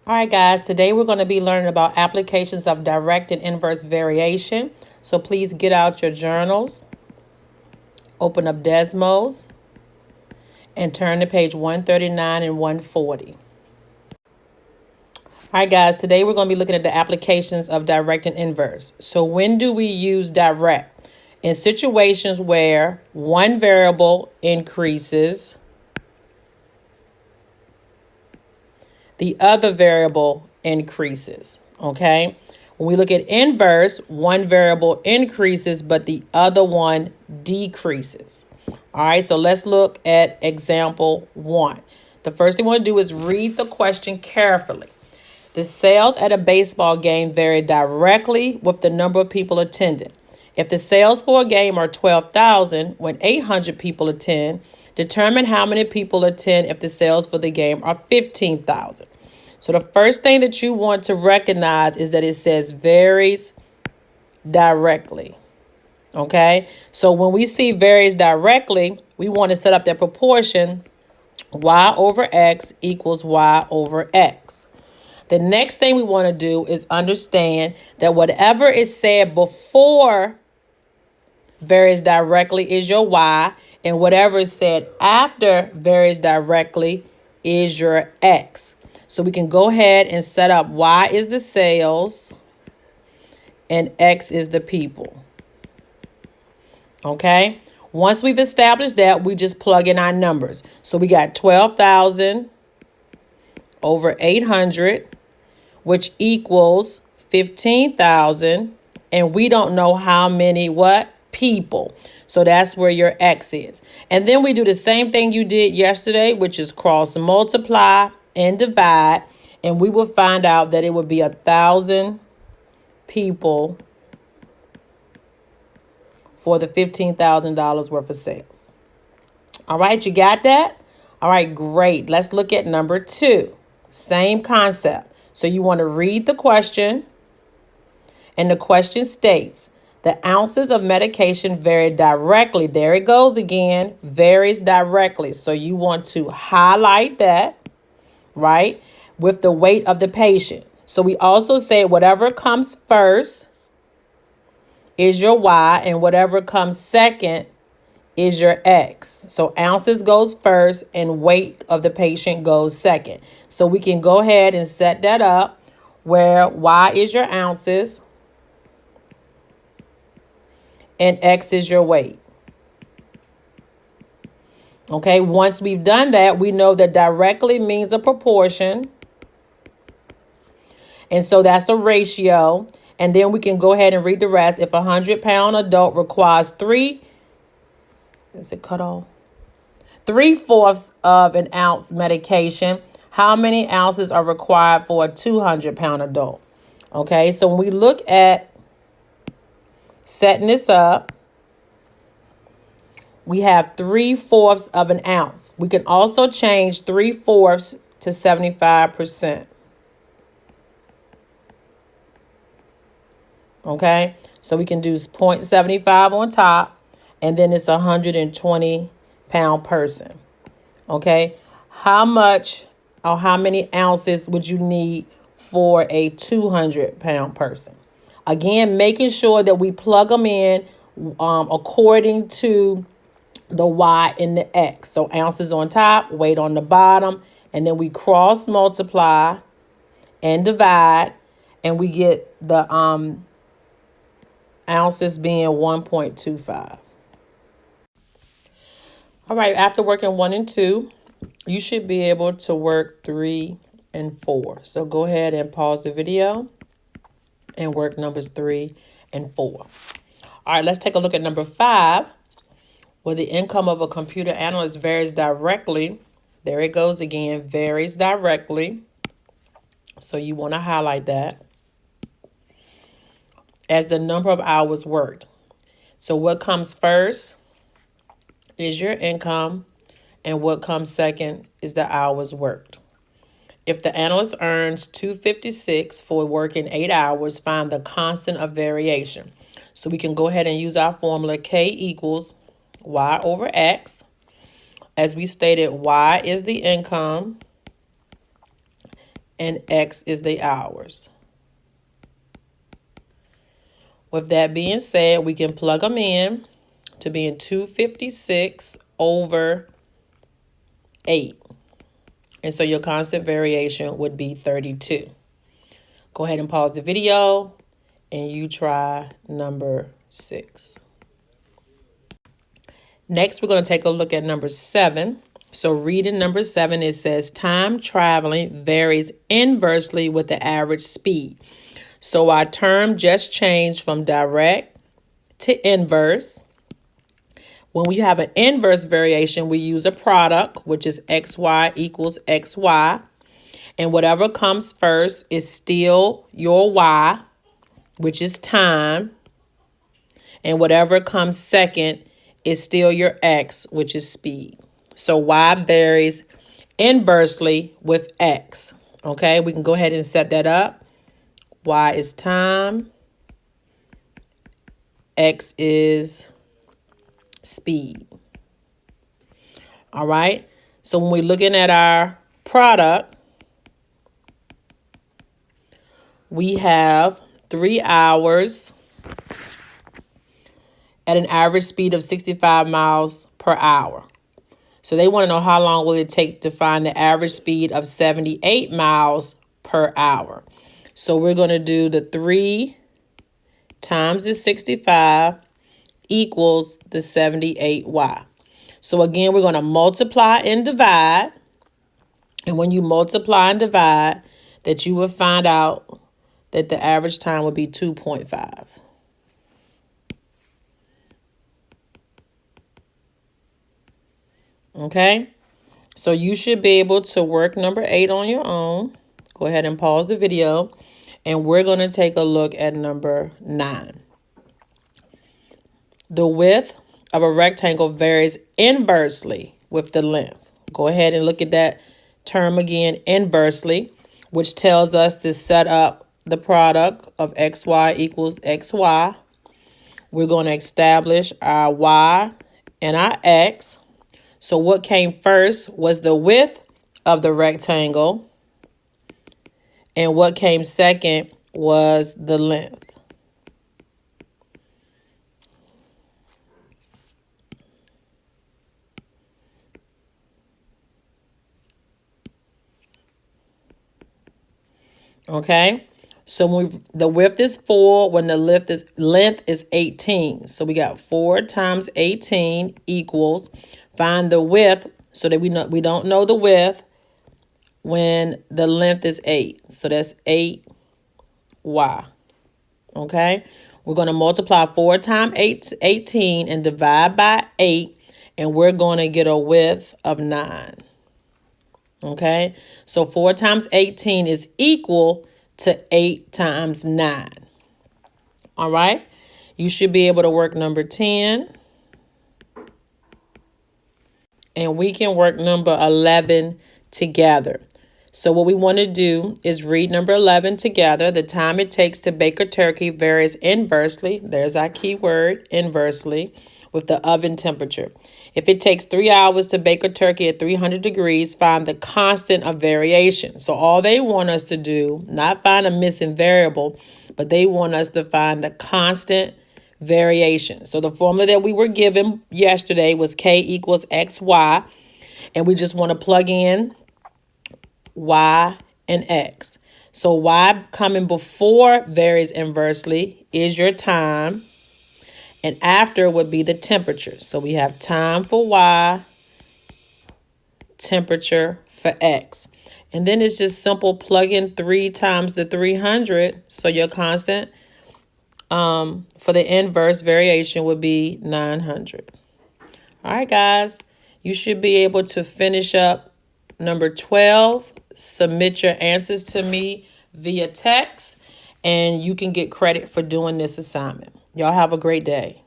All right, guys, today we're going to be learning about applications of direct and inverse variation. So please get out your journals, open up Desmos, and turn to page 139 and 140. All right, guys, today we're going to be looking at the applications of direct and inverse. So when do we use direct? In situations where one variable increases, the other variable increases, okay? When we look at inverse, one variable increases, but the other one decreases. All right, so let's look at example 1. The first thing we want to do is read the question carefully. The sales at a baseball game vary directly with the number of people attending. If the sales for a game are 12,000 when 800 people attend, determine how many people attend if the sales for the game are 15,000. So the first thing that you want to recognize is that it says varies directly. Okay? So when we see varies directly, we want to set up that proportion y over x equals y over x. The next thing we want to do is understand that whatever is said before varies directly is your y, and whatever is said after varies directly is your x. So we can go ahead and set up y is the sales and x is the people. Okay? Once we've established that, we just plug in our numbers. So we got 12,000 over 800, which equals 15,000. And we don't know how many people. So that's where your x is. And then we do the same thing you did yesterday, which is cross multiply and divide. And we will find out that it would be 1,000 people for the $15,000 worth of sales. All right, you got that? All right, great. Let's look at number 2. Same concept. So you want to read the question. And the question states, the ounces of medication vary directly. There it goes again, varies directly. So you want to highlight that, right, with the weight of the patient. So we also say whatever comes first is your y, and whatever comes second is your x. So ounces goes first and weight of the patient goes second. So we can go ahead and set that up where y is your ounces and x is your weight. Okay, once we've done that, we know that directly means a proportion. And so that's a ratio. And then we can go ahead and read the rest. If a 100-pound adult requires 3/4 of an ounce medication, how many ounces are required for a 200-pound adult? Okay, so when we look at setting this up, we have 3/4 of an ounce. We can also change 3/4 to 75%. Okay, so we can do 0.75 on top, and then it's a 120-pound person. Okay, how much or how many ounces would you need for a 200-pound person? Again, making sure that we plug them in according to the y and the x. So ounces on top, weight on the bottom, and then we cross multiply and divide, and we get the ounces being 1.25. All right, after working 1 and 2, you should be able to work 3 and 4. So go ahead and pause the video and work numbers 3 and 4. All right, let's take a look at number 5, where the income of a computer analyst varies directly. There it goes again, varies directly. So you want to highlight that as the number of hours worked. So what comes first is your income, and what comes second is the hours worked. If the analyst earns $256 for working 8 hours, find the constant of variation. So we can go ahead and use our formula. K equals Y over X. As we stated, Y is the income and X is the hours. With that being said, we can plug them in to being 256 over 8. And so your constant variation would be 32. Go ahead and pause the video and you try number 6. Next, we're going to take a look at number 7. So reading number 7, it says time traveling varies inversely with the average speed. So our term just changed from direct to inverse. When we have an inverse variation, we use a product, which is xy equals xy. And whatever comes first is still your y, which is time. And whatever comes second is still your x, which is speed. So y varies inversely with x. Okay, we can go ahead and set that up. Y is time. X is speed. All right. So when we're looking at our product, we have 3 hours at an average speed of 65 miles per hour. So they want to know how long will it take to find the average speed of 78 miles per hour. So we're going to do the 3 times the 65 equals the 78y. So again, we're going to multiply and divide. And when you multiply and divide, that you will find out that the average time would be 2.5. Okay, so you should be able to work number 8 on your own. Go ahead and pause the video. And we're going to take a look at number 9. The width of a rectangle varies inversely with the length. Go ahead and look at that term again, inversely, which tells us to set up the product of xy equals xy. We're going to establish our y and our x. So what came first was the width of the rectangle, and what came second was the length. Okay, so when the width is 4, when the length is 18. So we got 4 times 18 equals, find the width, so that we don't know the width when the length is 8. So that's 8y. Okay, we're going to multiply 4 times 18 and divide by 8, and we're going to get a width of 9. Okay, so 4 times 18 is equal to 8 times 9. All right, you should be able to work number 10. And we can work number 11 together. So what we want to do is read number 11 together. The time it takes to bake a turkey varies inversely. There's our key word, inversely, with the oven temperature. If it takes 3 hours to bake a turkey at 300 degrees, find the constant of variation. So all they want us to do, not find a missing variable, but they want us to find the constant variation. So the formula that we were given yesterday was K equals XY. And we just want to plug in Y and X. So Y coming before varies inversely is your time. And after would be the temperature. So we have time for Y, temperature for X. And then it's just simple plug in 3 times the 300. So your constant for the inverse variation would be 900. All right, guys, you should be able to finish up number 12. Submit your answers to me via text, and you can get credit for doing this assignment. Y'all have a great day.